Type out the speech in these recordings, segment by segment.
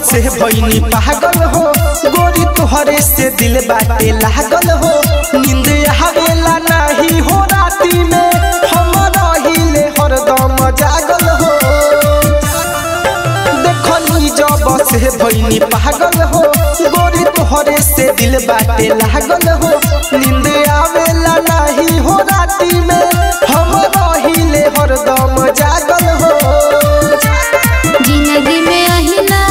से भइनी पागल हो गोरी तोहरे से दिल बाटे लागल हो। नींद आवेला नहीं हो राती में हम रहिले हरदम जागल हो। देखनी जब से भइनी पागल हो गोरी तोहरे से दिल बाटे लागल हो। नींद आवेला नहीं हो राती में हम रहिले हरदम जागल हो। जिंदगी में अहिला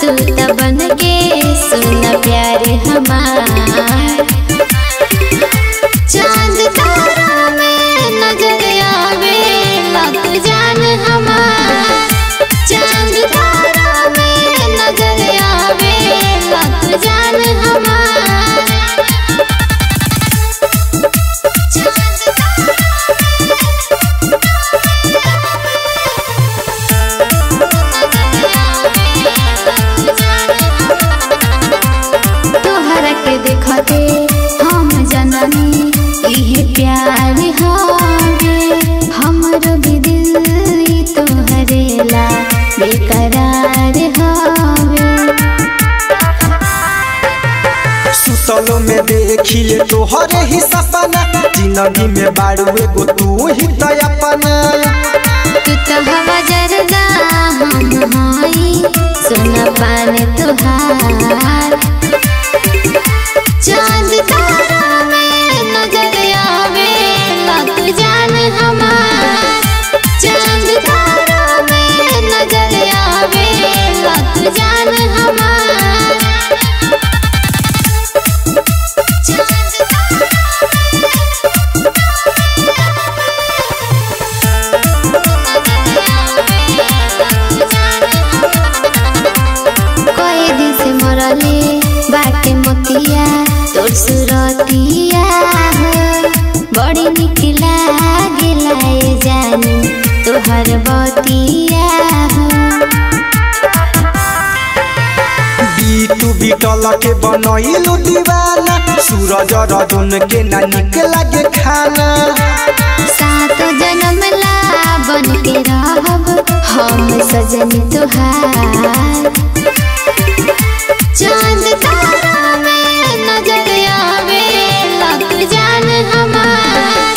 तू त बन के सुन प्यार हमार। चांद तारा में नजर आवे तू जान हमार। चांद तारा में नजर आवे तू जान हमार। देखते हम जननी इहे प्यार हवे। हमरो भी दिल तोहरेला बेकरार हवे। सुतलो में देखिले तोहरे ही सपना जिंदगी में बारू एगो तू ही त अपना। तू तो हवा जरदा हम हाई सुन पाने तुहार। चांद तारा में नजर आवे तू जान हमार। चांद तारा में नजर आवे तू जान हमार। कोई दिन से मरले बाटे मोतिया तोर सुरतिया हो। बड़ी निक लागेला ए जानू तोहर बतिया हो। बीटू बीटल के बनइलू दीवाना सूरज रजन के ना निक लागे खाना। सात जन्म ला बन के रहब हम सजनी तुहार। चांद तारा में नजर आवे तू जान हमार।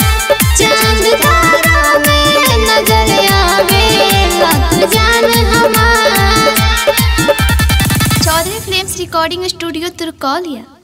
चांद तारा में नजर आवे तू जान हमार। Chaudhary films recording studio Turkaulia.